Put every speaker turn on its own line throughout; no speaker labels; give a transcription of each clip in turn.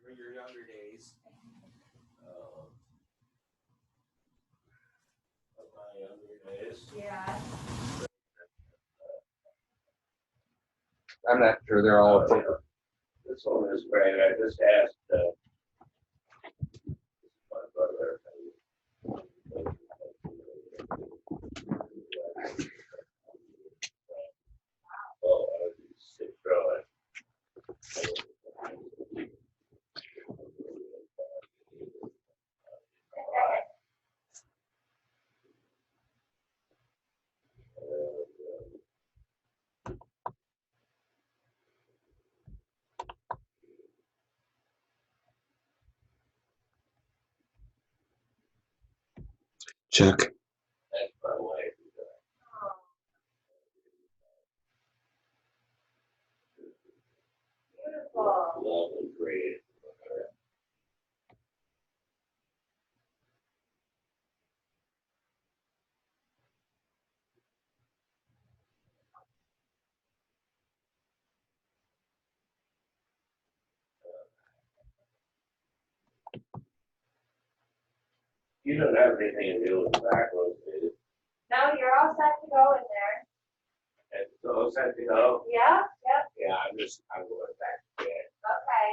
From your younger days. Of my younger days. Yeah. I'm not sure they're all appropriate. This one is great. I just asked my brother. Oh, I was sick growing.
Check.
That's my wife. Beautiful. Love and great. You don't have anything to do with the back roads, do you?
No, you're all set to go in there.
It's all set to go?
Yeah, yep,
Yeah, I'm going back to bed.
okay.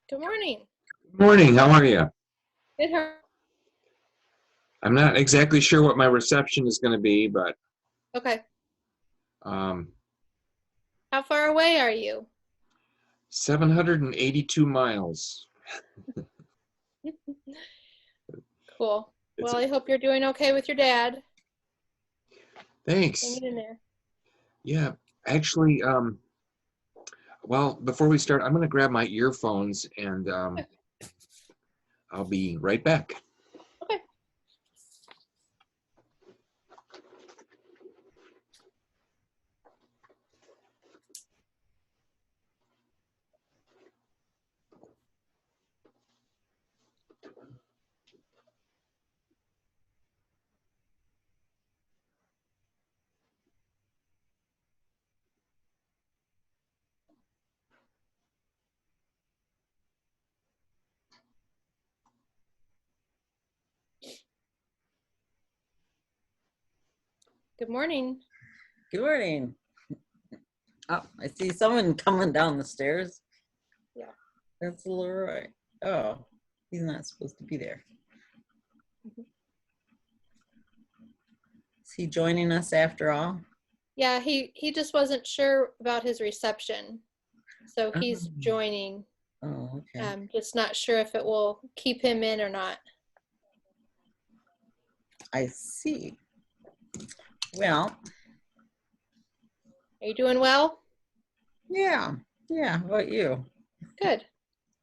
Good morning.
Good morning. How are you?
Good.
I'm not exactly sure what my reception is going to be, but
Okay.
um,
How far away are you?
782 miles.
Cool. Well, I hope you're doing okay with your dad.
Thanks.
Hang it in there.
Yeah, actually, well, before we start, I'm going to grab my earphones and I'll be right back.
Okay. Good morning.
Good morning. Oh, I see someone coming down the stairs.
Yeah.
That's Leroy. Oh, he's not supposed to be there. Is he joining us after all?
Yeah, he just wasn't sure about his reception. So he's
Oh.
joining.
Oh, okay.
Just not sure if it will keep him in or not.
I see. Well.
Are you doing well?
Yeah. Yeah. How about you?
Good.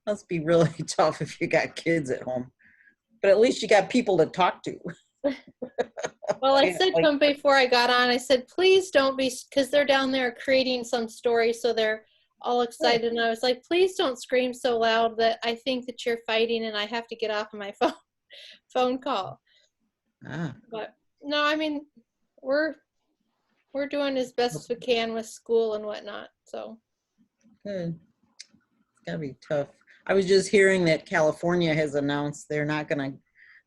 Must be really tough if you got kids at home. But at least you got people to talk to.
Well, I said to him before I got on, I said, please don't be, because they're down there creating some story, so they're all excited. And I was like, please don't scream so loud that I think that you're fighting and I have to get off of my phone call.
Ah.
But no, I mean, we're doing as best as we can with school and whatnot. So
Good. It's gotta be tough. I was just hearing that California has announced they're not gonna,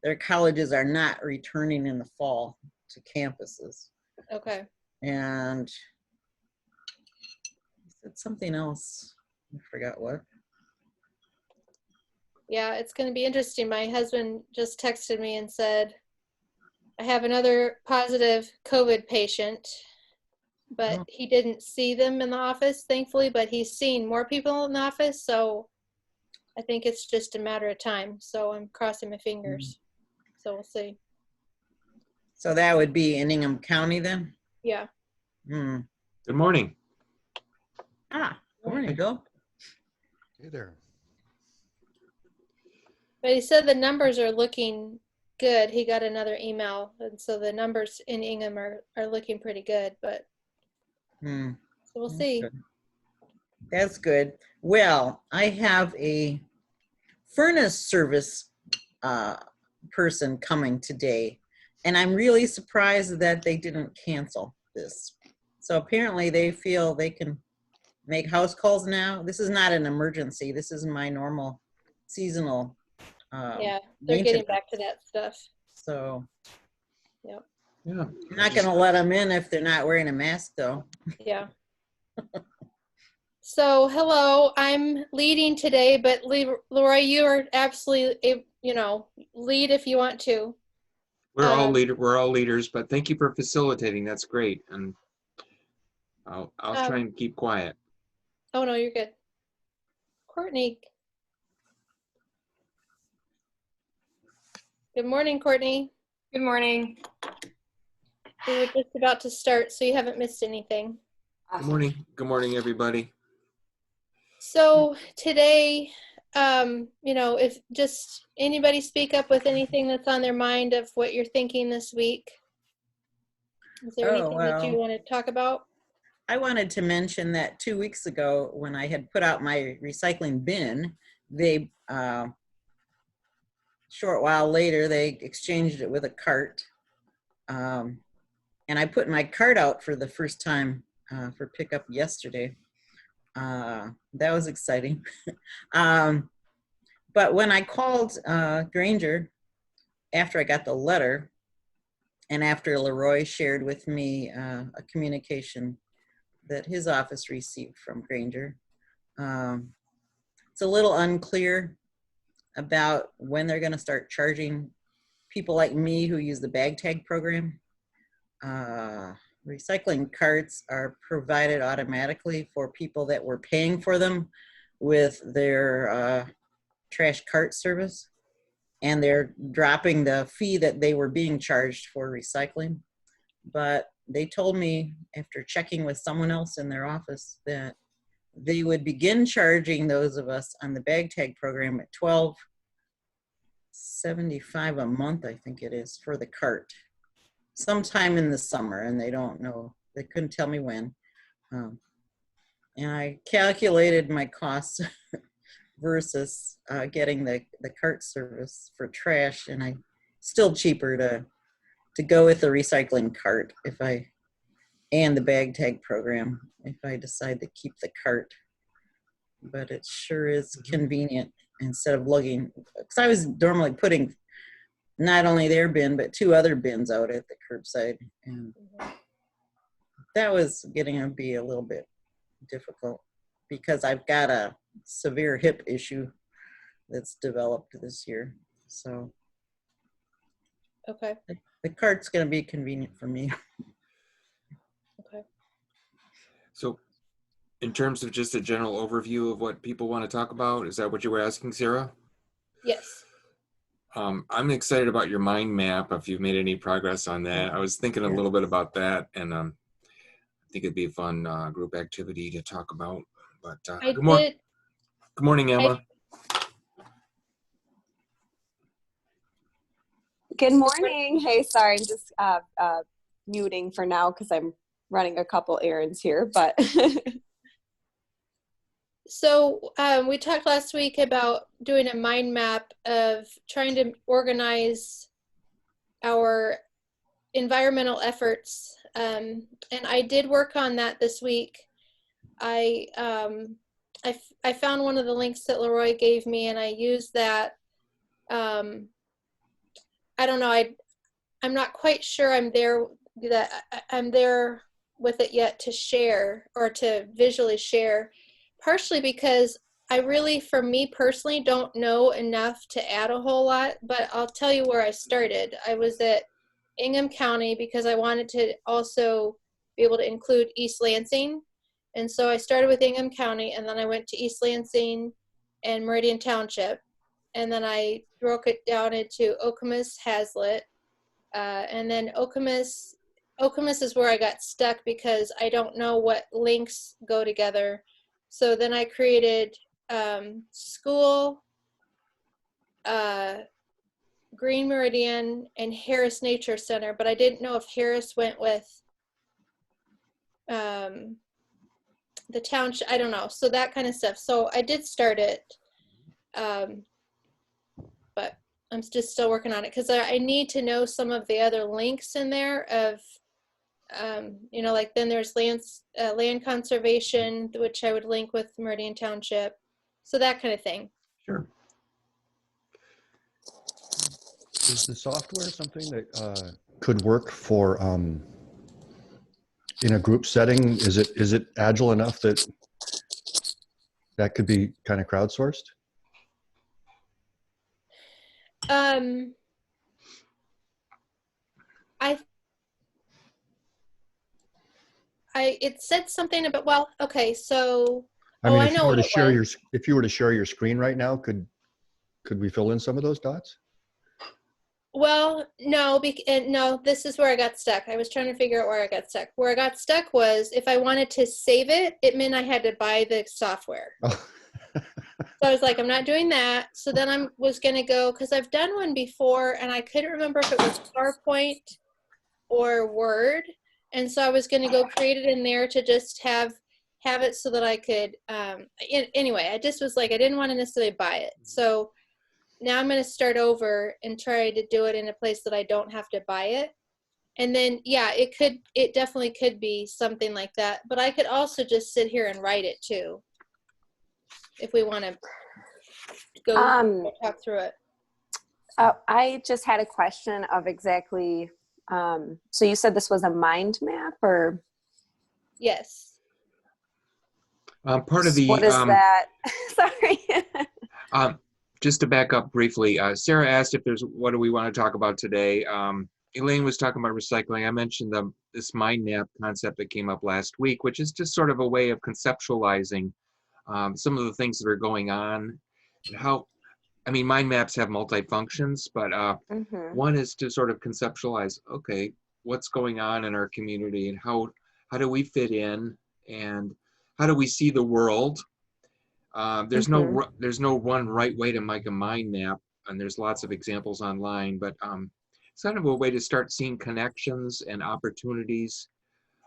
their colleges are not returning in the fall. to campuses.
Okay.
And he said something else. I forgot what.
Yeah, it's going to be interesting. My husband just texted me and said, I have another positive COVID patient, but
Oh.
he didn't see them in the office, thankfully, but he's seen more people in the office. So I think it's just a matter of time. So I'm crossing my fingers. So we'll see.
So that would be in Ingham County then?
Yeah.
Hmm.
Good morning.
Ah, good morning, Bill.
Hey there.
But he said the numbers are looking good. He got another email. And so the numbers in Ingham are looking pretty good. But
Hmm.
so we'll
That's
see.
good. That's good. Well, I have a furnace service person coming today, and I'm really surprised that they didn't cancel this. So apparently they feel they can make house calls now. This is not an emergency. This is my normal seasonal
Yeah, they're getting
maintenance.
back to that stuff.
So
Yep.
Yeah.
I'm not going to let them in if they're not wearing a mask, though.
Yeah. So, hello, I'm leading today, but Leroy, you are absolutely, lead if you want to.
We're all leaders, but thank you for facilitating. That's great. And I'll try and keep quiet.
Oh, no, you're good. Courtney. Good morning, Courtney.
Good morning.
We were just about to start, so you haven't missed anything.
Good morning. Good morning, everybody.
So today, if just anybody speak up with anything that's on their mind of what you're thinking this week. Is there anything that you want to talk about?
I wanted to mention that 2 weeks ago when I had put out my recycling bin, they, short while later, they exchanged it with a cart. And I put my cart out for the first time for pickup yesterday. That was exciting. But when I called Granger after I got the letter, and after Leroy shared with me a communication that his office received from Granger, it's a little unclear about when they're going to start charging people like me who use the bag tag program. Recycling carts are provided automatically for people that were paying for them with their trash cart service, and they're dropping the fee that they were being charged for recycling. But they told me after checking with someone else in their office that they would begin charging those of us on the bag tag program at $12.75 a month, I think it is, for the cart, sometime in the summer, and they don't know. They couldn't tell me when. And I calculated my costs versus getting the cart service for trash, and I still cheaper to go with the recycling cart and the bag tag program if I decide to keep the cart. But it sure is convenient instead of lugging, because I was normally putting not only their bin but 2 other bins out at the curbside, and that was getting to be a little bit difficult because I've got a severe hip issue that's developed this year. So
Okay.
the cart's going to be convenient for me.
Okay.
So in terms of just a general overview of what people want to talk about, is that what you were asking, Sarah?
Yes.
I'm excited about your mind map, if you've made any progress on that. I was thinking a little bit about that, and I think it'd be a fun group activity to talk about. But good morning, Emma.
Good morning. Hey, sorry, I'm just muting for now because I'm running a couple errands here, but
So we talked last week about doing a mind map of trying to organize our environmental efforts, and I did work on that this week. I found one of the links that Leroy gave me, and I used that. I don't know. I'm not quite sure I'm there I'm there with it yet to share or to visually share, partially because I really, for me personally, don't know enough to add a whole lot, but I'll tell you where I started. I was at Ingham County because I wanted to also be able to include East Lansing. And so I started with Ingham County, and then I went to East Lansing and Meridian Township. And then I broke it down into Okemos, Hazlet. And then Okemos is where I got stuck because I don't know what links go together. So then I created school, Green Meridian, and Harris Nature Center, but I didn't know if Harris went with the township. I don't know. So that kind of stuff. So I did start it, but I'm just still working on it because I need to know some of the other links in there of, you know, like then there's land conservation, which I would link with Meridian Township. So that kind of thing.
Sure.
Is the software something that could work for in a group setting? Is it agile enough that that could be kind of crowdsourced?
It said something about, well, okay, so
I mean,
I
if you
know
were to
what it
share your
was.
if you were to share your screen right now, could we fill in some of those dots?
Well, no, no, this is where I got stuck. I was trying to figure out where I got stuck. Where I got stuck was if I wanted to save it, it meant I had to buy the software.
Oh.
So I was like, I'm not doing that. So then I was going to go, because I've done one before and I couldn't remember if it was PowerPoint or Word. And so I was going to go create it in there to just have it so that I could, anyway, I just was like, I didn't want to necessarily buy it. So now I'm going to start over and try to do it in a place that I don't have to buy it. And then, yeah, it definitely could be something like that. But I could also just sit here and write it too, if we want to go talk through it.
I just had a question of exactly, so you said this was a mind map, or?
Yes.
Part of the
What is that? Sorry.
Just to back up briefly, Sarah asked if what do we want to talk about today. Elaine was talking about recycling. I mentioned this mind map concept that came up last week, which is just sort of a way of conceptualizing some of the things that are going on and how, I mean, mind maps have multi-functions, but one is to sort of conceptualize, okay, what's going on in our community and how do we fit in and how do we see the world? There's no one right way to make a mind map, and there's lots of examples online, but it's kind of a way to start seeing connections and opportunities.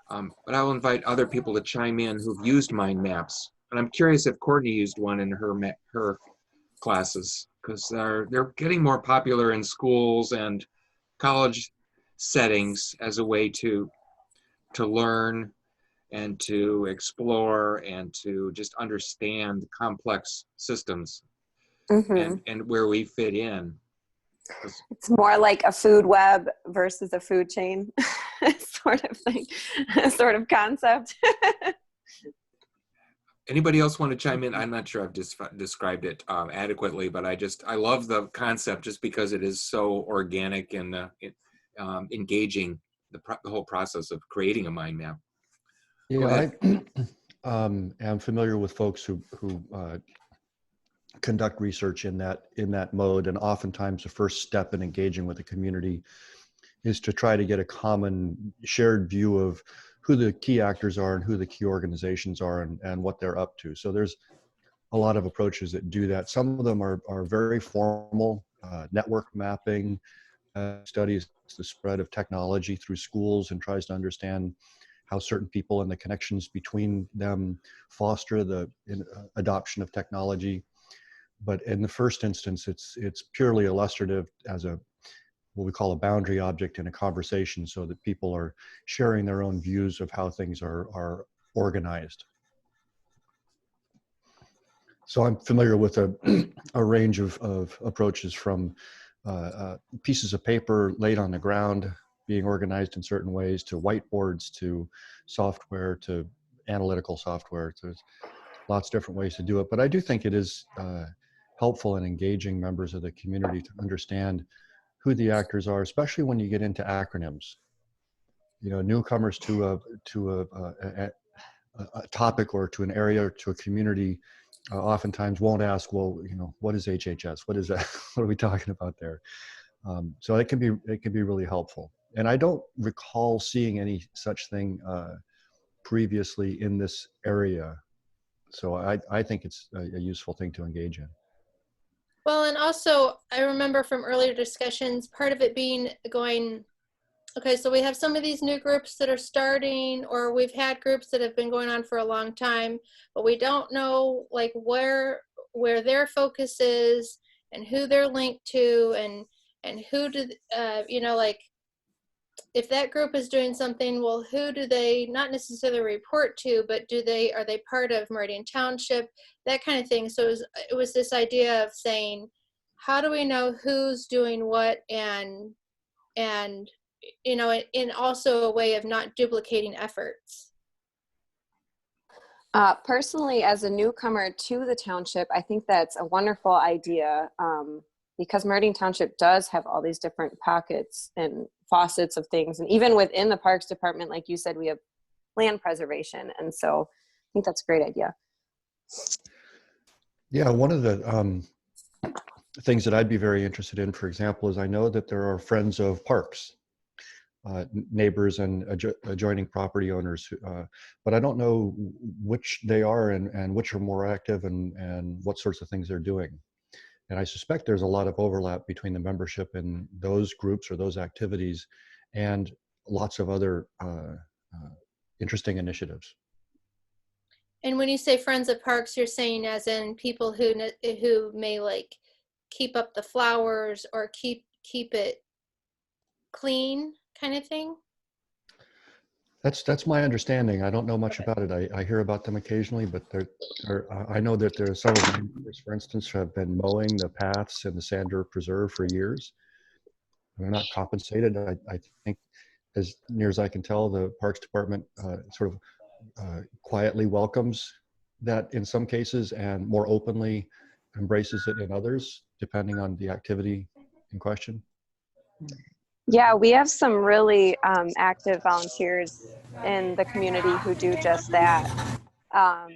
But I'll invite other people to chime in who've used mind maps. And I'm curious if Courtney used one in her classes, because they're getting more popular in schools and college settings as a way to learn and to explore and to just understand complex systems and where we fit in.
It's more like a food web versus a food chain sort of thing, sort of concept.
Anybody else want to chime in? I'm not sure I've described it adequately, but I love the concept just because it is so organic and engaging, the whole process of creating a mind map.
Yeah, I am familiar with folks who conduct research in that mode, and oftentimes the first step in engaging with the community is to try to get a common shared view of who the key actors are and who the key organizations are and what they're up to. So there's a lot of approaches that do that. Some of them are very formal, network mapping, studies the spread of technology through schools and tries to understand how certain people and the connections between them foster the adoption of technology. But in the first instance, it's purely illustrative as what we call a boundary object in a conversation, so that people are sharing their own views of how things are organized. So I'm familiar with a range of approaches, from pieces of paper laid on the ground being organized in certain ways, to whiteboards, to software, to analytical software. There's lots of different ways to do it. But I do think it is helpful in engaging members of the community to understand who the actors are, especially when you get into acronyms. You know, newcomers to a topic or to an area or to a community oftentimes won't ask, well, you know, what is HHS? What is that? What are we talking about there? So it can be really helpful. And I don't recall seeing any such thing previously in this area. So I think it's a useful thing to engage in.
Well, and also I remember from earlier discussions, part of it being going, okay, so we have some of these new groups that are starting, or we've had groups that have been going on for a long time, but we don't know like where their focus is and who they're linked to, and who do, you know, like if that group is doing something, well, who do they not necessarily report to, but are they part of Meridian Township, that kind of thing. So it was this idea of saying, how do we know who's doing what, and you know, in also a way of not duplicating efforts.
Personally, as a newcomer to the township, I think that's a wonderful idea, because Meridian Township does have all these different pockets and faucets of things. And even within the Parks Department, like you said, we have land preservation. And so I think that's a great idea.
Yeah, one of the things that I'd be very interested in, for example, is I know that there are friends of parks, neighbors and adjoining property owners, but I don't know which they are and which are more active and what sorts of things they're doing. And I suspect there's a lot of overlap between the membership in those groups or those activities and lots of other interesting initiatives.
And when you say friends of parks, you're saying as in people who may like keep up the flowers or keep it clean kind of thing?
That's my understanding. I don't know much about it. I hear about them occasionally, but I know that there are some of the members, for instance, who have been mowing the paths in the Sandor Preserve for years. They're not compensated. I think, as near as I can tell, the Parks Department sort of quietly welcomes that in some cases and more openly embraces it in others, depending on the activity in question.
Yeah, we have some really active volunteers in the community who do just that. For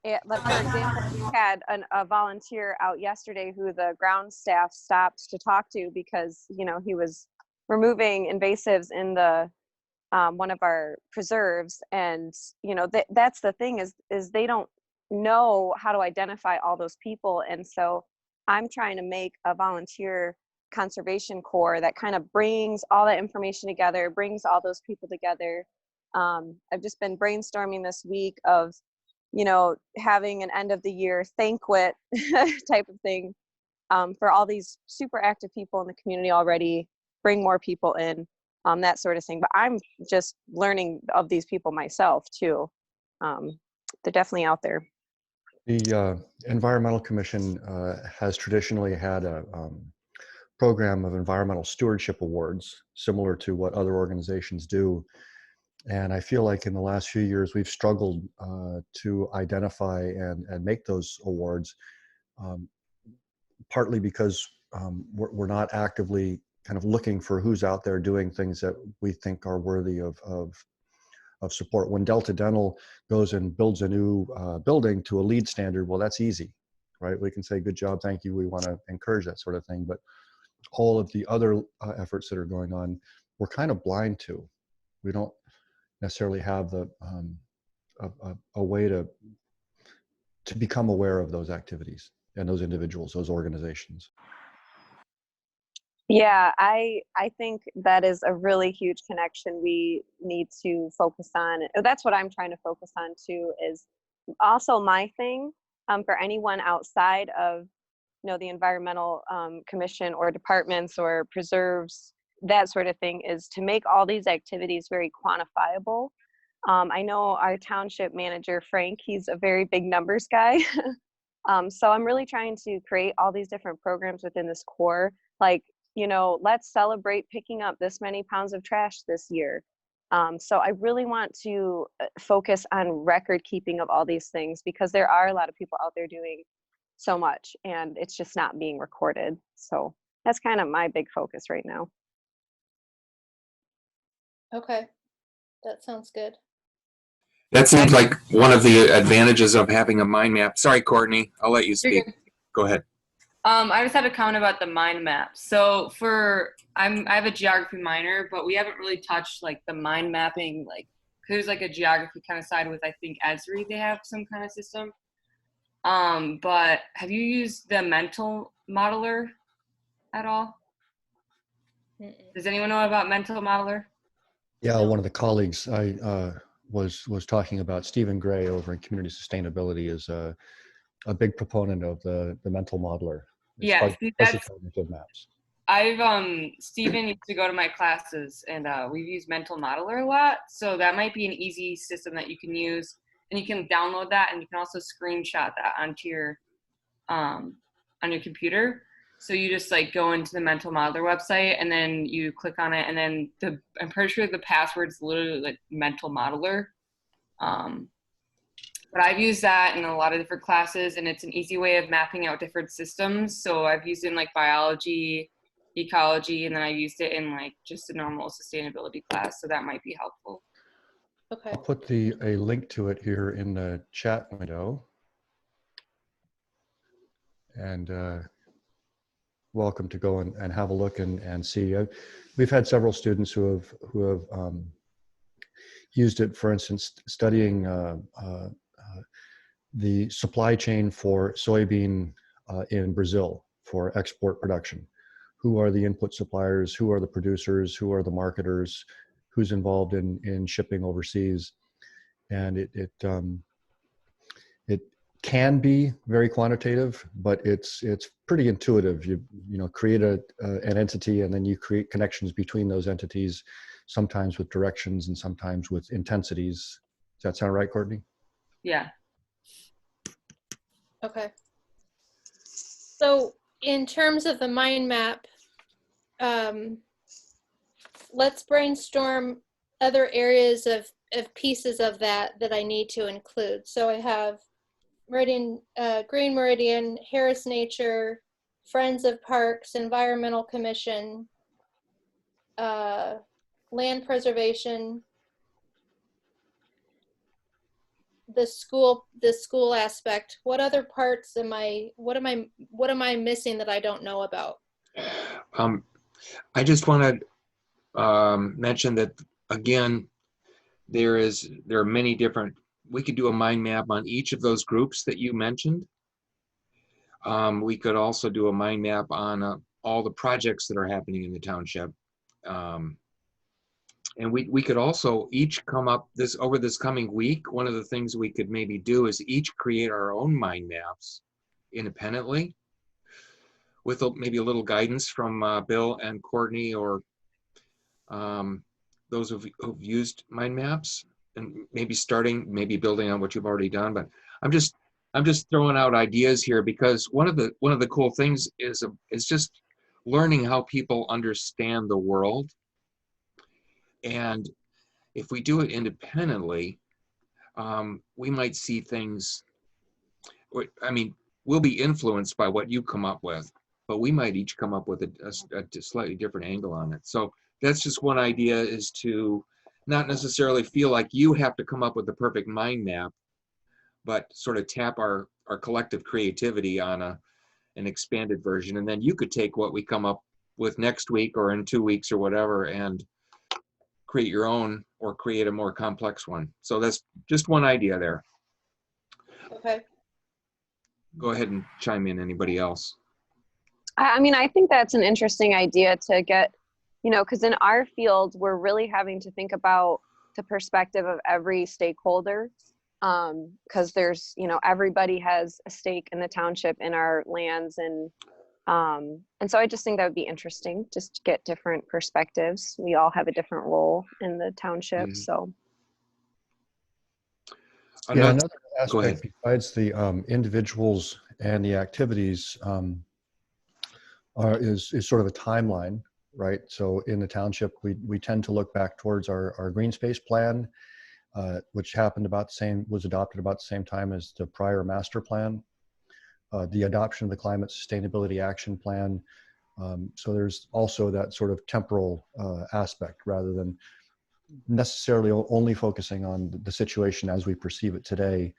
example, we had a volunteer out yesterday who the ground staff stopped to talk to because, you know, he was removing invasives in the one of our preserves. And, you know, that's the thing is they don't know how to identify all those people. And so I'm trying to make a volunteer conservation corps that kind of brings all that information together, brings all those people together. I've just been brainstorming this week of, you know, having an end of the year thankwit type of thing for all these super active people in the community already, bring more people in, that sort of thing. But I'm just learning of these people myself too. They're definitely out there.
The Environmental Commission has traditionally had a program of environmental stewardship awards, similar to what other organizations do. And I feel like in the last few years, we've struggled to identify and make those awards, partly because we're not actively kind of looking for who's out there doing things that we think are worthy of support. When Delta Dental goes and builds a new building to a LEED standard, well, that's easy, right? We can say, good job, thank you, we want to encourage that sort of thing. But all of the other efforts that are going on, we're kind of blind to. We don't necessarily have the a way to become aware of those activities and those individuals, those organizations.
Yeah, I think that is a really huge connection we need to focus on. That's what I'm trying to focus on too, is also my thing for anyone outside of, you know, the environmental commission or departments or preserves, that sort of thing, is to make all these activities very quantifiable. I know our township manager, Frank, he's a very big numbers guy. So I'm really trying to create all these different programs within this core, like, you know, let's celebrate picking up this many pounds of trash this year. So I really want to focus on record keeping of all these things, because there are a lot of people out there doing so much and it's just not being recorded. So that's kind of my big focus right now.
Okay, that sounds good.
That seems like one of the advantages of having a mind map. Sorry, Courtney, I'll let you speak. Go ahead.
I just had a comment about the mind map. So I have a geography minor, but we haven't really touched like the mind mapping, like, 'cause there's like a geography kind of side with, I think, Esri, they have some kind of system. But have you used the mental modeler at all? Does anyone know about mental modeler?
Yeah, one of the colleagues I was talking about, Stephen Gray over in community sustainability, is a big proponent of the mental modeler.
Yeah, see,
especially
that's,
cognitive maps.
Steven used to go to my classes, and we've used mental modeler a lot. So that might be an easy system that you can use, and you can download that, and you can also screenshot that onto your computer. So you just like go into the mental modeler website, and then you click on it, and then I'm pretty sure the password's literally like mental modeler. But I've used that in a lot of different classes, and it's an easy way of mapping out different systems. So I've used it in like biology, ecology, and then I've used it in like just a normal sustainability class. So that might be helpful.
Okay.
I'll put a link to it here in the chat window. And welcome to go and have a look and see. We've had several students who have used it, for instance, studying the supply chain for soybean in Brazil for export production. Who are the input suppliers? Who are the producers? Who are the marketers? Who's involved in shipping overseas? And it can be very quantitative, but it's pretty intuitive. You know, create an entity, and then you create connections between those entities, sometimes with directions and sometimes with intensities. Does that sound right, Courtney?
Yeah.
Okay. So in terms of the mind map, let's brainstorm other areas of pieces of that I need to include. So I have Meridian, Green Meridian, Harris Nature, Friends of Parks, Environmental Commission, Land Preservation, the school aspect. What other parts what am I missing that I don't know about?
I just want to mention that, again, there are many different, we could do a mind map on each of those groups that you mentioned. We could also do a mind map on all the projects that are happening in the township. And we could also each come up over this coming week. One of the things we could maybe do is each create our own mind maps independently, with maybe a little guidance from Bill and Courtney, or those who've used mind maps, and maybe building on what you've already done. But I'm just throwing out ideas here, because one of the cool things is just learning how people understand the world. And if we do it independently, we might see things. I mean, we'll be influenced by what you come up with, but we might each come up with a slightly different angle on it. So that's just one idea, is to not necessarily feel like you have to come up with the perfect mind map, but sort of tap our collective creativity on an expanded version. And then you could take what we come up with next week or in 2 weeks or whatever, and create your own, or create a more complex one. So that's just one idea there.
Okay.
Go ahead and chime in, anybody else.
I mean, I think that's an interesting idea to get, you know, because in our field, we're really having to think about the perspective of every stakeholder, because there's, you know, everybody has a stake in the township, in our lands, and so I just think that would be interesting, just to get different perspectives. We all have a different role in the township, so.
Yeah, another aspect besides the individuals and the activities is sort of a timeline, right? So in the township, we tend to look back towards our green space plan, which was adopted about the same time as the prior master plan, the adoption of the climate sustainability action plan. So there's also that sort of temporal aspect rather than necessarily only focusing on the situation as we perceive it today,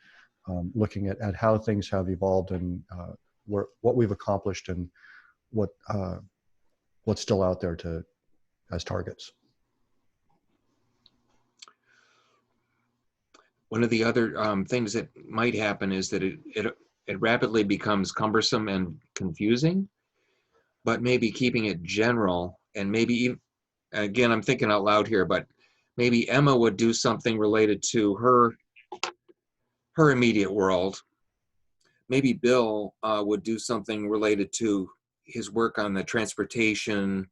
looking at how things have evolved and what we've accomplished and what's still out there as targets.
One of the other things that might happen is that it rapidly becomes cumbersome and confusing, but maybe keeping it general, and maybe even, again, I'm thinking out loud here, but maybe Emma would do something related to her immediate world. Maybe Bill would do something related to his work on the Transportation,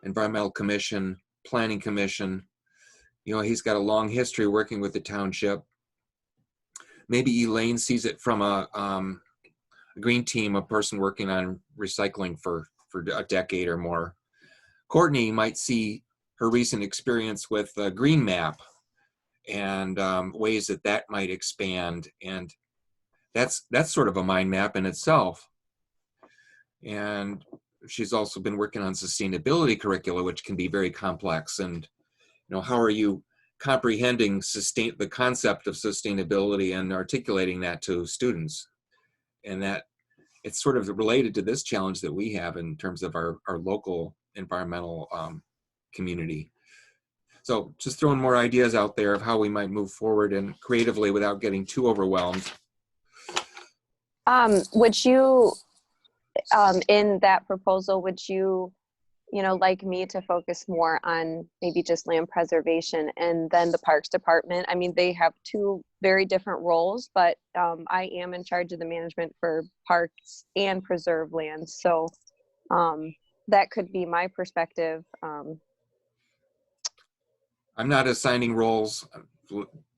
Environmental Commission, Planning Commission. You know, he's got a long history working with the township. Maybe Elaine sees it from a green team, a person working on recycling for a decade or more. Courtney might see her recent experience with Green Map and ways that might expand. And that's sort of a mind map in itself. And she's also been working on sustainability curricula, which can be very complex. And, you know, how are you comprehending the concept of sustainability and articulating that to students? And that it's sort of related to this challenge that we have in terms of our local environmental community. So just throwing more ideas out there of how we might move forward and creatively without getting too overwhelmed.
Would you, in that proposal, would you like me to focus more on maybe just land preservation and then the Parks Department? I mean, they have two very different roles, but I am in charge of the management for parks and preserve lands. So that could be my perspective.
I'm not assigning roles,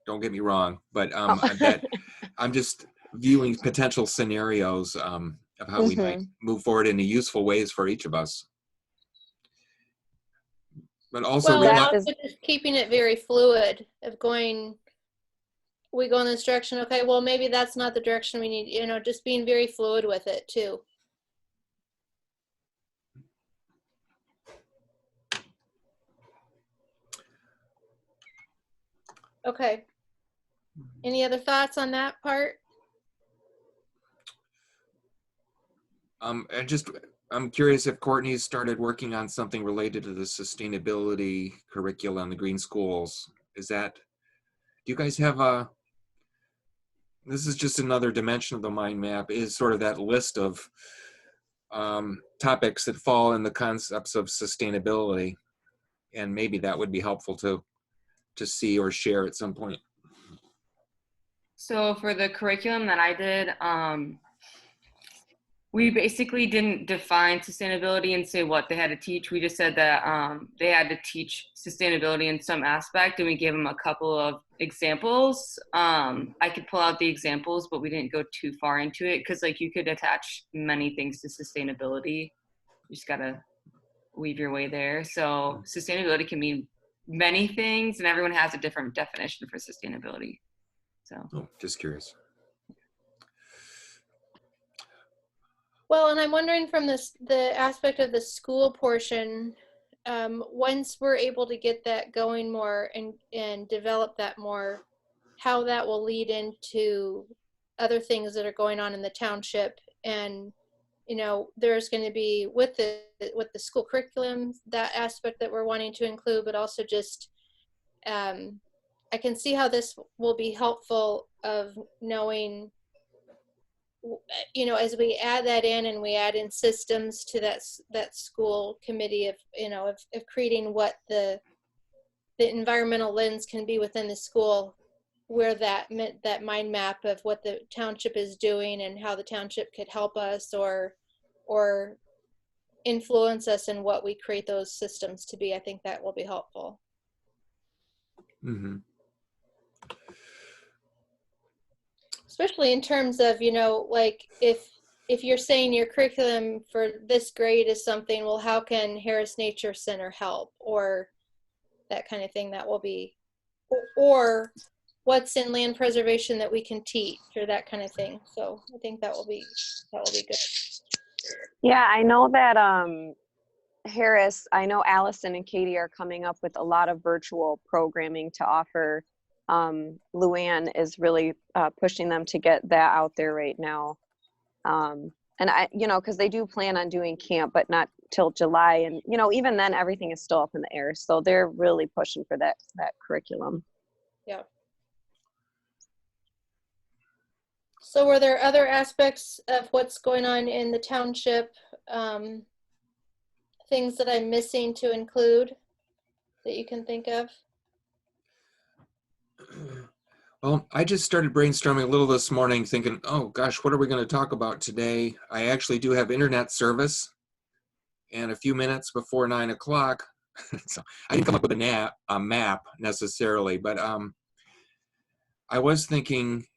don't get me wrong, but I'm just viewing potential scenarios of how we might move forward in useful ways for each of us. But also,
just keeping it very fluid of we go in this direction, okay, well, maybe that's not the direction we need, just being very fluid with it too. Okay. Any other thoughts on that part?
I'm curious if Courtney's started working on something related to the sustainability curricula in the green schools. Do you guys have this is just another dimension of the mind map, is sort of that list of topics that fall in the concepts of sustainability. And maybe that would be helpful to see or share at some point.
So for the curriculum that I did, we basically didn't define sustainability and say what they had to teach. We just said that they had to teach sustainability in some aspect, and we gave them a couple of examples. I could pull out the examples, but we didn't go too far into it because, like, you could attach many things to sustainability. You just gotta weave your way there. So sustainability can mean many things, and everyone has a different definition for sustainability. So,
just curious.
Well, and I'm wondering from the aspect of the school portion, once we're able to get that going more and develop that more, how that will lead into other things that are going on in the township. And, there's going to be with the school curriculum, that aspect that we're wanting to include, but also just, I can see how this will be helpful of knowing, as we add that in and we add in systems to that school committee of creating what the environmental lens can be within the school, where that mind map of what the township is doing and how the township could help us or influence us in what we create those systems to be. I think that will be helpful.
Mm-hmm.
Especially in terms of, like if if you're saying your curriculum for this grade is something, well, how can Harris Nature Center help, or that kind of thing? That will be, or what's in land preservation that we can teach, or that kind of thing. So I think that will be good.
Yeah, I know that Harris, I know Allison and Katie are coming up with a lot of virtual programming to offer. Luann is really pushing them to get that out there right now. And I, you know, because they do plan on doing camp, but not till July. And, you know, even then everything is still up in the air. So they're really pushing for that curriculum.
Yeah. So were there other aspects of what's going on in the township, things that I'm missing to include that you can think of?
Well, I just started brainstorming a little this morning thinking, oh gosh, what are we going to talk about today? I actually do have internet service and a few minutes before 9 o'clock. So I didn't come up with a map necessarily, but I was thinking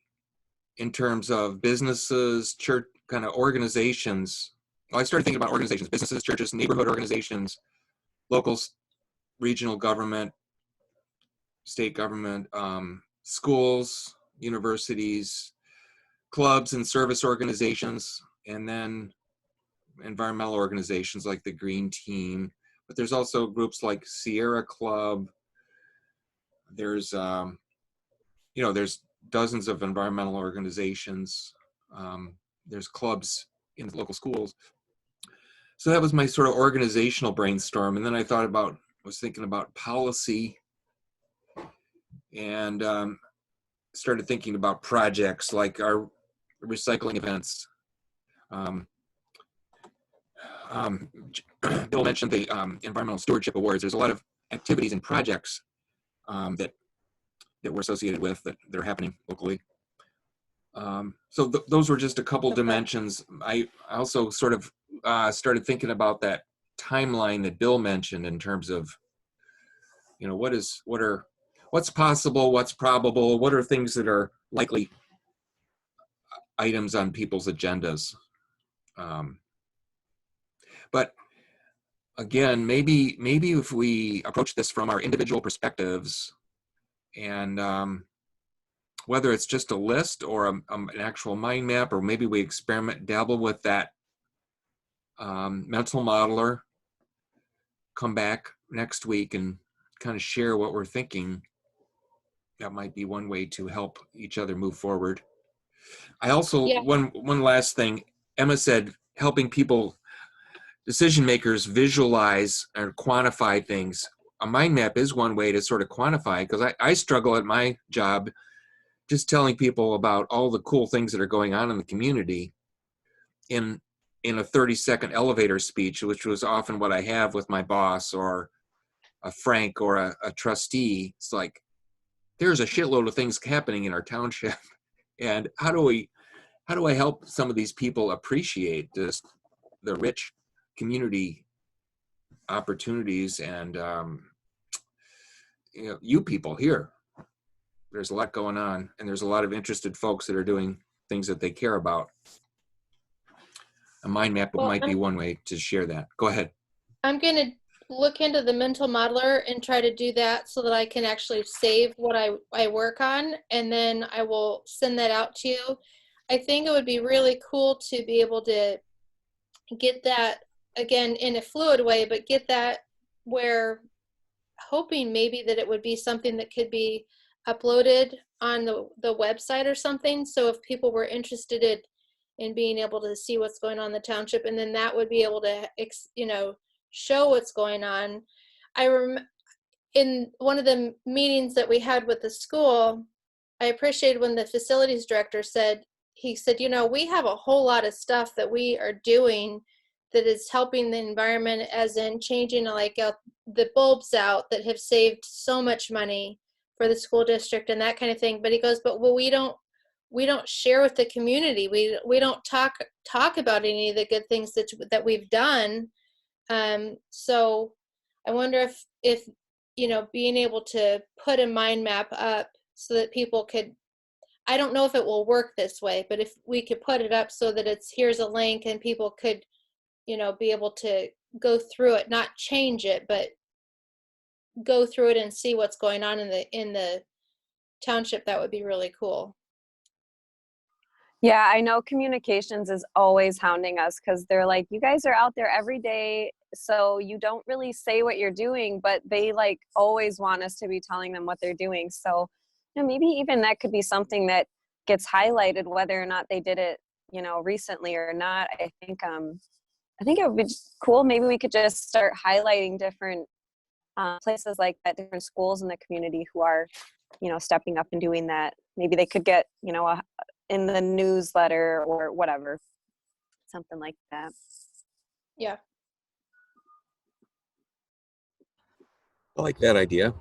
in terms of businesses, church, kind of organizations. Well, I started thinking about organizations, businesses, churches, neighborhood organizations, local, regional government, state government, schools, universities, clubs and service organizations, and then environmental organizations like the Green Team. But there's also groups like Sierra Club. There's, you know, there's dozens of environmental organizations. There's clubs in local schools. So that was my sort of organizational brainstorm. And then I was thinking about policy, and started thinking about projects like our recycling events. Bill mentioned the Environmental Stewardship Awards. There's a lot of activities and projects that we're associated with that are happening locally. So those were just a couple dimensions. I also sort of started thinking about that timeline that Bill mentioned in terms of, you know, what's possible, what's probable, what are things that are likely items on people's agendas. But again, maybe if we approach this from our individual perspectives, and whether it's just a list or an actual mind map, or maybe we dabble with that mental modeler, come back next week and kind of share what we're thinking. That might be one way to help each other move forward. I also, one last thing, Emma said, helping people, decision makers, visualize or quantify things. A mind map is one way to sort of quantify, because I struggle at my job just telling people about all the cool things that are going on in the community in a 30-second elevator speech, which was often what I have with my boss or a Frank or a trustee. It's like, there's a shitload of things happening in our township. And how do I help some of these people appreciate the rich community opportunities and you know, you people here? There's a lot going on, and there's a lot of interested folks that are doing things that they care about. A mind map might be one way to share that. Go ahead.
I'm going to look into the mental modeler and try to do that so that I can actually save what I work on, and then I will send that out to you. I think it would be really cool to be able to get that, again, in a fluid way, but get that where, hoping maybe that it would be something that could be uploaded on the website or something. So if people were interested in being able to see what's going on in the township, and then that would be able to, you know, show what's going on. In one of the meetings that we had with the school, I appreciated when the facilities director said, you know, we have a whole lot of stuff that we are doing that is helping the environment, as in changing like the bulbs out that have saved so much money for the school district and that kind of thing. But he goes, but we don't share with the community. We don't talk about any of the good things that we've done. So I wonder if you know, being able to put a mind map up so that people could, I don't know if it will work this way, but if we could put it up so that here's a link and people could, be able to go through it, not change it, but go through it and see what's going on in the township, that would be really cool.
Yeah, I know communications is always hounding us because they're like, you guys are out there every day, so you don't really say what you're doing, but they like always want us to be telling them what they're doing. So, maybe even that could be something that gets highlighted, whether or not they did it, recently or not. I think it would be cool. Maybe we could just start highlighting different places like that, different schools in the community who are, stepping up and doing that. Maybe they could get, in the newsletter or whatever, something like that.
Yeah.
I like that idea.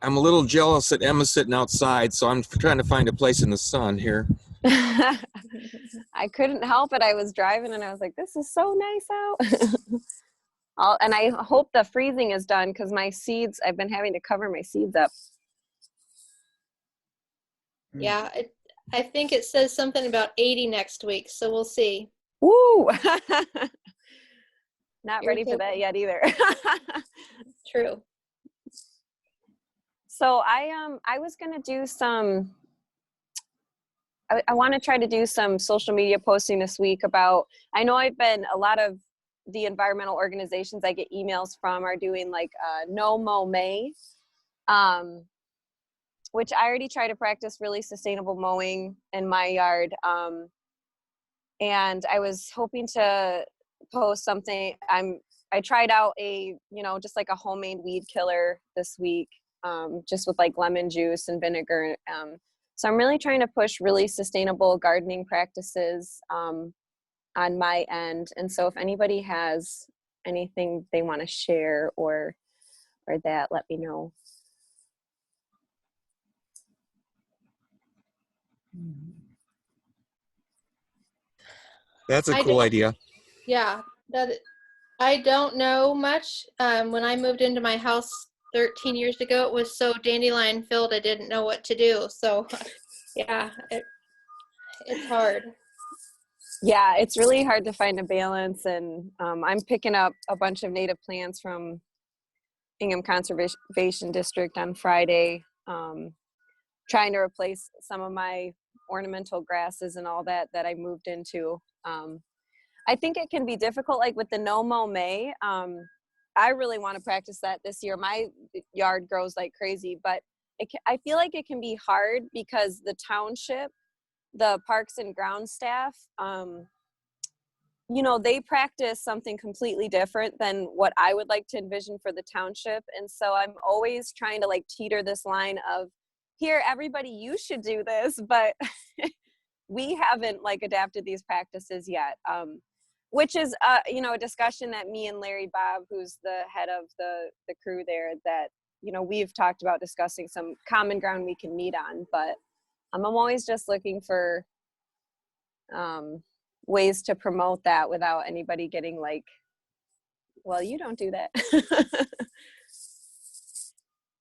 I'm a little jealous that Emma's sitting outside, so I'm trying to find a place in the sun here.
I couldn't help it. I was driving and I was like, this is so nice out. And I hope the freezing is done because my seeds, I've been having to cover my seeds up.
Yeah, I think it says something about 80 next week, so we'll see.
Woo! Not ready for that yet either.
True.
So I was gonna do some. I want to try to do some social media posting this week about. I know a lot of the environmental organizations I get emails from are doing like No Mow May, which I already try to practice really sustainable mowing in my yard. And I was hoping to post something. I tried out just like a homemade weed killer this week, just with like lemon juice and vinegar. So I'm really trying to push really sustainable gardening practices on my end. And so if anybody has anything they want to share or that, let me know.
That's a cool idea.
Yeah, I don't know much. When I moved into my house 13 years ago, it was so dandelion filled I didn't know what to do. So yeah, it's hard.
Yeah, it's really hard to find a balance. And I'm picking up a bunch of native plants from Ingham Conservation District on Friday, trying to replace some of my ornamental grasses and all that I moved into. I think it can be difficult, like with the No Mow May. I really want to practice that this year. My yard grows like crazy, but I feel like it can be hard because the township, the parks and grounds staff, they practice something completely different than what I would like to envision for the township. And so I'm always trying to like teeter this line of, here, everybody, you should do this, but we haven't like adapted these practices yet. Which is, a discussion that me and Larry Bob, who's the head of the crew there, that, we've talked about discussing some common ground we can meet on. But I'm always just looking for ways to promote that without anybody getting like, well, you don't do that.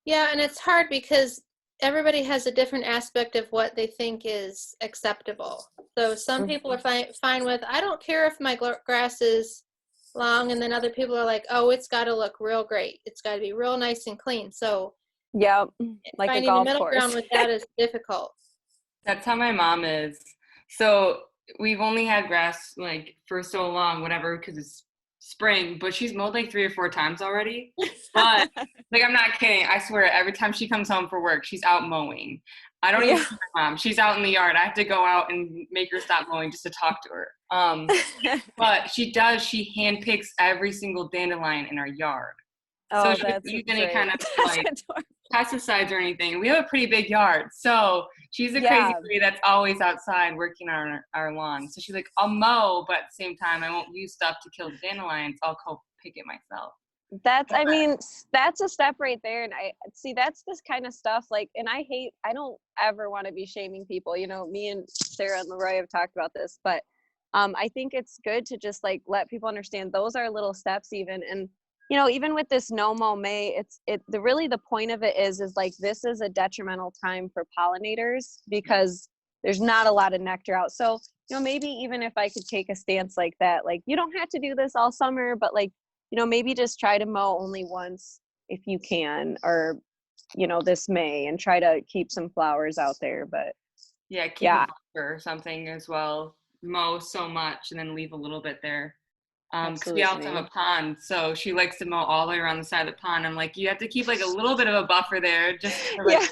Yeah, and it's hard because everybody has a different aspect of what they think is acceptable. So some people are fine with, I don't care if my grass is long, and then other people are like, oh, it's got to look real great. It's got to be real nice and clean. So
yeah, like
finding
a golf
the middle
course.
ground with that is difficult.
That's how my mom is. So we've only had grass like for so long, whatever, because it's spring, but she's mowed like 3 or 4 times already. But like, I'm not kidding. I swear, every time she comes home for work, she's out mowing. I don't even see my mom. She's out in the yard. I have to go out and make her stop mowing just to talk to her. But she handpicks every single dandelion in our yard. So she doesn't use any kind of like pesticides or anything. We have a pretty big yard. So she's a crazy lady that's always outside working on our lawn. So she's like, I'll mow, but at the same time, I won't use stuff to kill the dandelions. I'll go pick it myself.
That's a step right there. And I see, that's this kind of stuff like, and I don't ever want to be shaming people. Me and Sarah and Leroy have talked about this, but I think it's good to just like let people understand those are little steps even. And you know, even with this no mow May, really the point of it is like, this is a detrimental time for pollinators because there's not a lot of nectar out. So, you know, maybe even if I could take a stance like that, like, you don't have to do this all summer, but like, you know, maybe just try to mow only once if you can, or, you know, this May, and try to keep some flowers out there. But
Yeah, keep
yeah,
a buffer or something as well. Mow so much and then leave a little bit there. Because we also have
absolutely.
a pond, so she likes to mow all the way around the side of the pond. I'm like, you have to keep like a little bit of a buffer there, just for like
Yeah.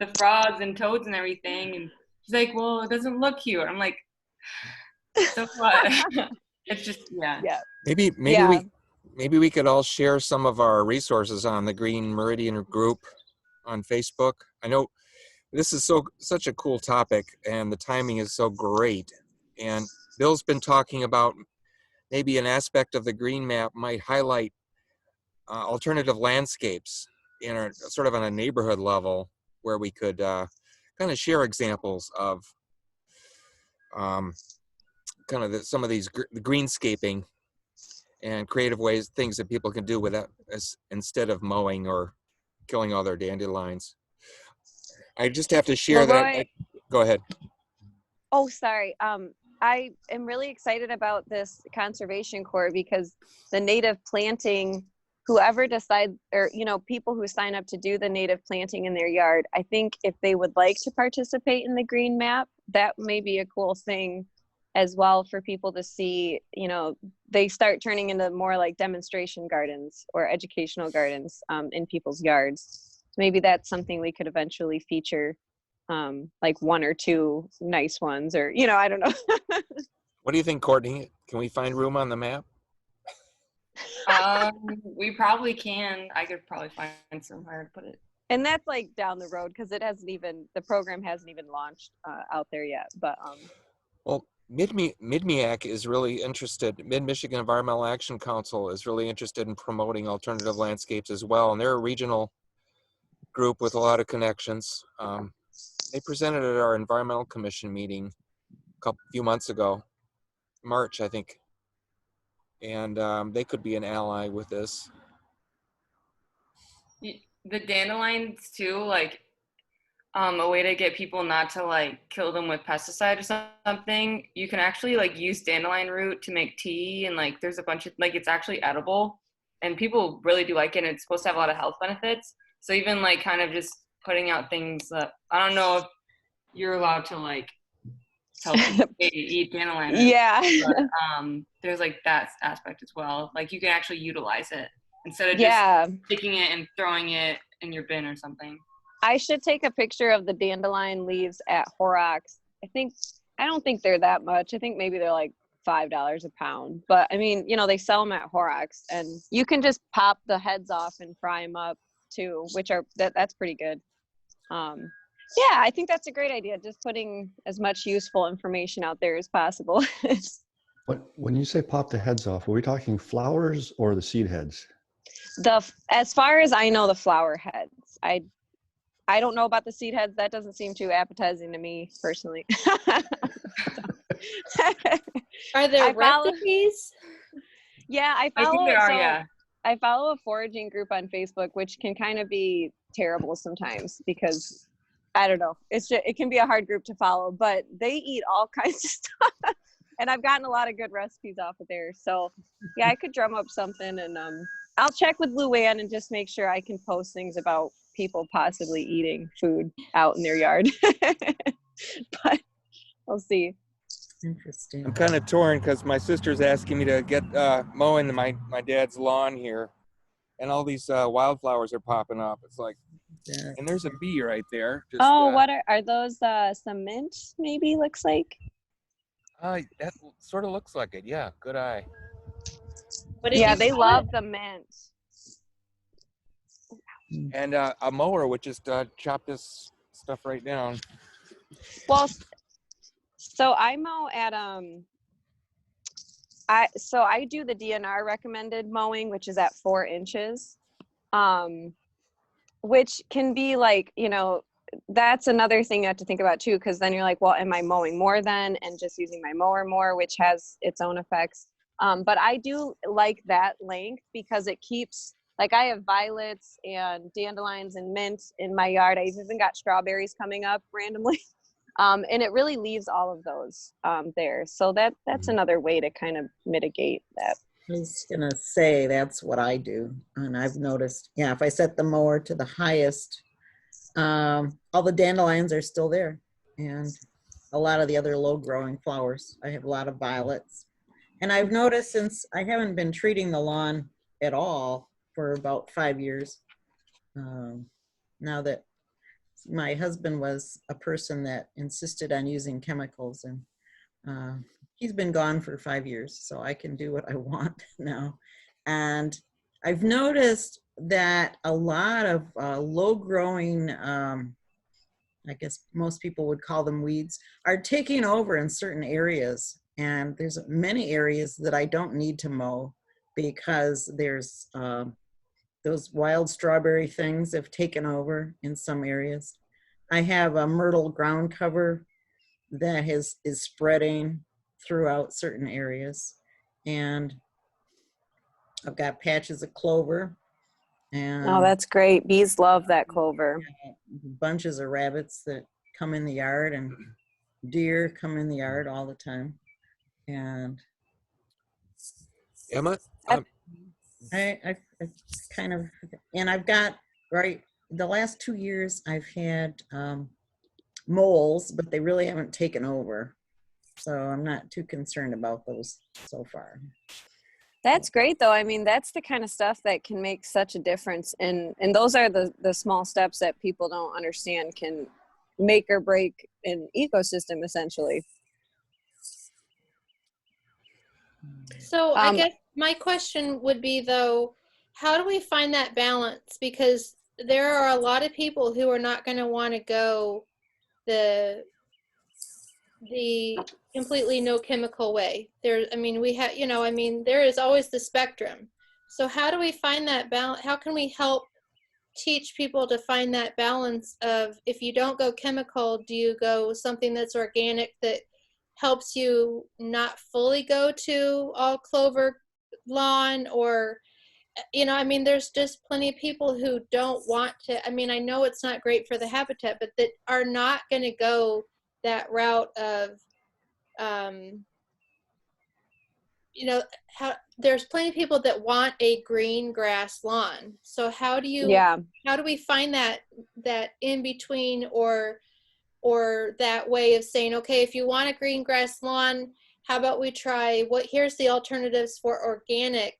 the frogs and toads and everything. And she's like, well, it doesn't look cute. I'm like, so what? It's just, yeah.
Yeah.
Maybe
Yeah.
we could all share some of our resources on the Green Meridian group on Facebook. I know this is such a cool topic, and the timing is so great. And Bill's been talking about maybe an aspect of the green map might highlight alternative landscapes in a sort of on a neighborhood level, where we could kind of share examples of kind of some of these greenscaping and creative ways, things that people can do with that instead of mowing or killing all their dandelions. I just have to share
Well,
that.
Roy,
Go ahead.
oh, sorry. I am really excited about this conservation corps because the native planting, whoever decides, or, you know, people who sign up to do the native planting in their yard, I think if they would like to participate in the green map, that may be a cool thing as well for people to see. You know, they start turning into more like demonstration gardens or educational gardens in people's yards. So maybe that's something we could eventually feature, like 1 or 2 nice ones, or, you know, I don't know.
What do you think, Courtney? Can we find room on the map?
We probably can. I could probably find somewhere to put it.
And that's like down the road because the program hasn't even launched out there yet. But
Well, MidMIAC is really interested. Mid-Michigan Environmental Action Council is really interested in promoting alternative landscapes as well, and they're a regional group with a lot of connections. They presented at our environmental commission meeting a few months ago, March, I think, and they could be an ally with this.
The dandelions too, like a way to get people not to like kill them with pesticide or something. You can actually like use dandelion root to make tea, and like there's a bunch of like, it's actually edible and people really do like it, and it's supposed to have a lot of health benefits. So even like kind of just putting out things that, I don't know if you're allowed to like tell people to eat dandelion root,
yeah.
but there's like that aspect as well. Like you can actually utilize it instead of
Yeah.
just picking it and throwing it in your bin or something.
I should take a picture of the dandelion leaves at Horrocks. I don't think they're that much. I think maybe they're like $5 a pound. But I mean, you know, they sell them at Horrocks, and you can just pop the heads off and fry them up too, which are that's pretty good. Yeah, I think that's a great idea. Just putting as much useful information out there as possible.
When you say pop the heads off, are we talking flowers or the seed heads?
As far as I know, the flower heads. I don't know about the seed heads. That doesn't seem too appetizing to me personally.
Are there
I follow-
recipes?
Yeah,
I think there are, yeah.
I follow a foraging group on Facebook, which can kind of be terrible sometimes because I don't know. It can be a hard group to follow, but they eat all kinds of stuff. And I've gotten a lot of good recipes off of there. So yeah, I could drum up something, and I'll check with Luann and just make sure I can post things about people possibly eating food out in their yard. But we'll see.
Interesting.
I'm kind of torn because my sister's asking me to get mowing my dad's lawn here, and all these wildflowers are popping up. It's like,
Yeah.
and there's a bee right there. Just,
What are those? Some mint, maybe, looks like.
that sort of looks like it. Yeah, good eye.
What did
Yeah,
you
they
call
love
it?
the mint.
And a mower would just chop this stuff right down.
Well, so I mow at I do the DNR recommended mowing, which is at 4 inches, which can be like, you know, that's another thing you have to think about too, because then you're like, well, am I mowing more then and just using my mower more, which has its own effects. But I do like that length because it keeps, like I have violets and dandelions and mint in my yard. I've even got strawberries coming up randomly. And it really leaves all of those there. So that's another way to kind of mitigate that.
I was gonna say that's what I do, and I've noticed. Yeah, if I set the mower to the highest, all the dandelions are still there, and a lot of the other low-growing flowers. I have a lot of violets, and I've noticed since I haven't been treating the lawn at all for about 5 years. Now that my husband was a person that insisted on using chemicals, and he's been gone for 5 years, so I can do what I want now. And I've noticed that a lot of low-growing, I guess most people would call them weeds, are taking over in certain areas. And there's many areas that I don't need to mow because there's those wild strawberry things have taken over in some areas. I have a myrtle ground cover that is spreading throughout certain areas. And I've got patches of clover. And
Oh, that's great. Bees love that clover.
bunches of rabbits that come in the yard, and deer come in the yard all the time. And
Emma,
I kind of, and I've got, right, the last 2 years I've had moles, but they really haven't taken over. So I'm not too concerned about those so far.
That's great though. I mean, that's the kind of stuff that can make such a difference. And those are the small steps that people don't understand can make or break an ecosystem essentially.
So I guess my question would be though, how do we find that balance? Because there are a lot of people who are not going to want to go the completely no chemical way. There, I mean, we have, I mean, there is always the spectrum. So how do we find that balance? How can we help teach people to find that balance of, if you don't go chemical, do you go something that's organic that helps you not fully go to all clover lawn? Or I mean, there's just plenty of people who don't want to. I mean, I know it's not great for the habitat, but that are not going to go that route of how there's plenty of people that want a green grass lawn. So how do we find that in between, or that way of saying, okay, if you want a green grass lawn, how about we try here's the alternatives for organic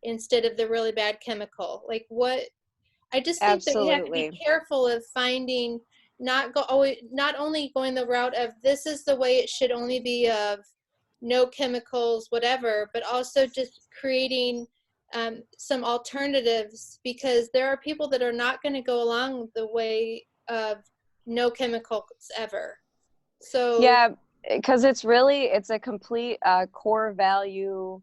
instead of the really bad chemical? Like I just think that we have to be careful of finding, not only going the route of this is the way it should only be, of no chemicals, whatever, but also just creating some alternatives, because there are people that are not going to go along the way of no chemicals ever. So
yeah, because it's a complete core value,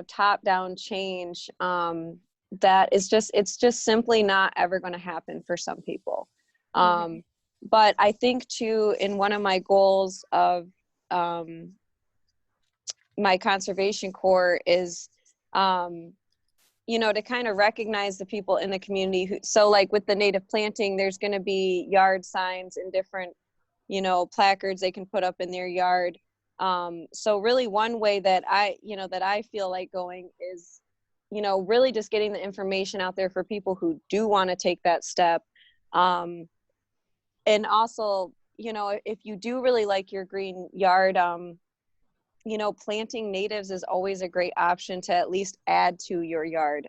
top down change that is it's just simply not ever going to happen for some people. But I think too, in one of my goals of my conservation corps is, to kind of recognize the people in the community so like with the native planting, there's going to be yard signs and different, placards they can put up in their yard. So really one way that I feel like going is, really just getting the information out there for people who do want to take that step. And also, if you do really like your green yard, planting natives is always a great option to at least add to your yard.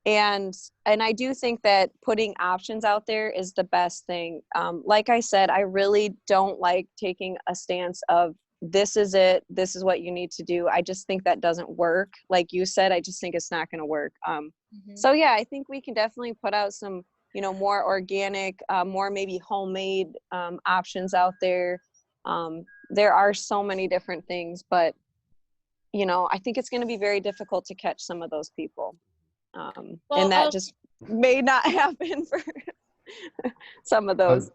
And I do think that putting options out there is the best thing. Like I said, I really don't like taking a stance of this is it, this is what you need to do. I just think that doesn't work. Like you said, I just think it's not going to work. So yeah, I think we can definitely put out some, more organic, more maybe homemade options out there. There are so many different things, but I think it's going to be very difficult to catch some of those people. And that just may not happen for some of those.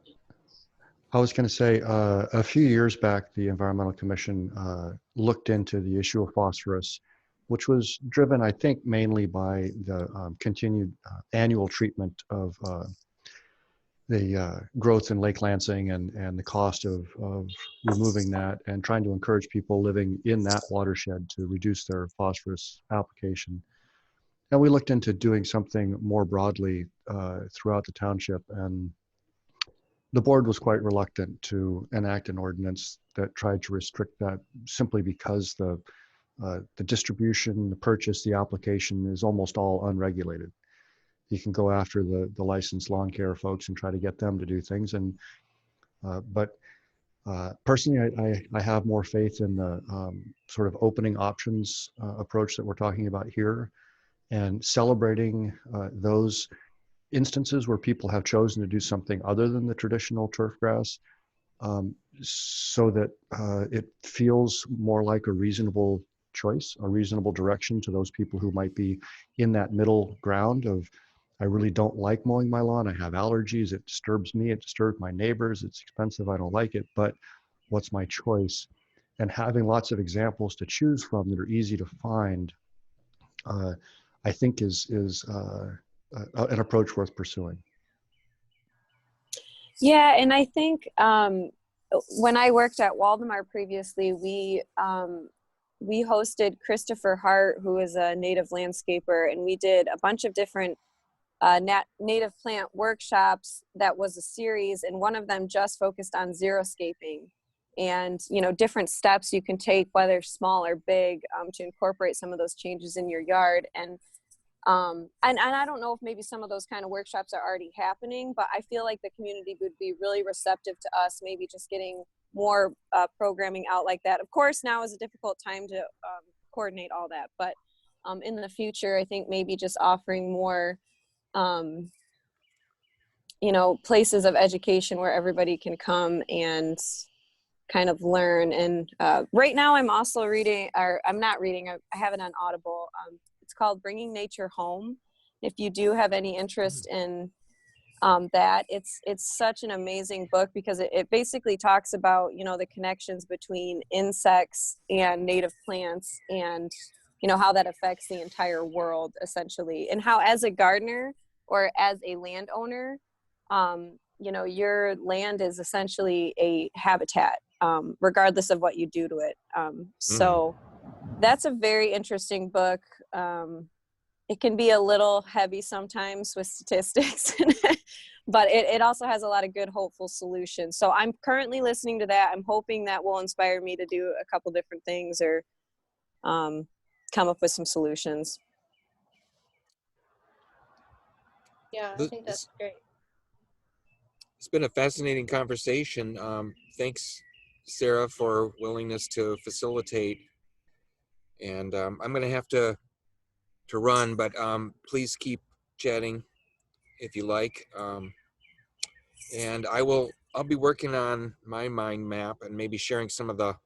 I was going to say, a few years back, the Environmental Commission looked into the issue of phosphorus, which was driven, I think, mainly by the continued annual treatment of the growth in Lake Lansing and the cost of removing that and trying to encourage people living in that watershed to reduce their phosphorus application. And we looked into doing something more broadly throughout the township, and the board was quite reluctant to enact an ordinance that tried to restrict that simply because the distribution, the purchase, the application is almost all unregulated. You can go after the licensed lawn care folks and try to get them to do things. And but personally, I have more faith in the sort of opening options approach that we're talking about here, and celebrating those instances where people have chosen to do something other than the traditional turf grass, so that it feels more like a reasonable choice, a reasonable direction to those people who might be in that middle ground of, I really don't like mowing my lawn, I have allergies, it disturbs me, it disturbs my neighbors, it's expensive, I don't like it, but what's my choice? And having lots of examples to choose from that are easy to find, I think is an approach worth pursuing.
Yeah, and I think when I worked at Waldemar previously, we hosted Christopher Hart, who is a native landscaper, and we did a bunch of different native plant workshops. That was a series, and one of them just focused on xeriscaping and, you know, different steps you can take, whether small or big, to incorporate some of those changes in your yard. And I don't know if maybe some of those kind of workshops are already happening, but I feel like the community would be really receptive to us, maybe just getting more programming out like that. Of course, now is a difficult time to coordinate all that, but in the future, I think maybe just offering more, you know, places of education where everybody can come and kind of learn. And right now I'm also reading, or I'm not reading, I have it on Audible. It's called Bringing Nature Home. If you do have any interest in that, it's such an amazing book, because it basically talks about, you know, the connections between insects and native plants, and, you know, how that affects the entire world essentially, and how as a gardener or as a landowner, you know, your land is essentially a habitat, regardless of what you do to it. So that's a very interesting book. It can be a little heavy sometimes with statistics, but it also has a lot of good, hopeful solutions. So I'm currently listening to that. I'm hoping that will inspire me to do a couple different things, or come up with some solutions.
Yeah, I think that's great.
It's been a fascinating conversation. Thanks, Sarah, for willingness to facilitate. And I'm going to have to run, but please keep chatting if you like. And I'll be working on my mind map and maybe sharing some of the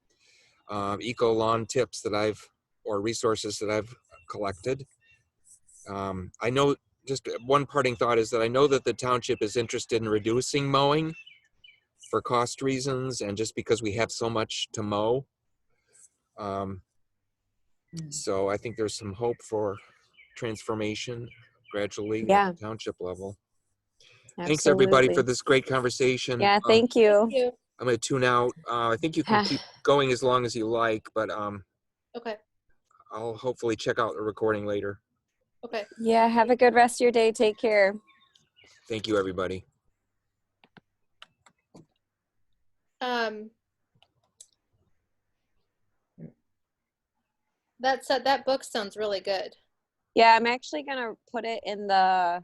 eco lawn tips that or resources that I've collected. I know, just one parting thought is that I know that the township is interested in reducing mowing for cost reasons, and just because we have so much to mow. So I think there's some hope for transformation gradually at the township level.
Absolutely.
Thanks everybody for this great conversation.
Yeah, thank you.
Thank you.
I'm going to tune out. I think you can keep going as long as you like, but
Okay.
I'll hopefully check out the recording later.
Okay.
Yeah, have a good rest of your day. Take care.
Thank you, everybody.
That book sounds really good.
Yeah, I'm actually gonna put it in the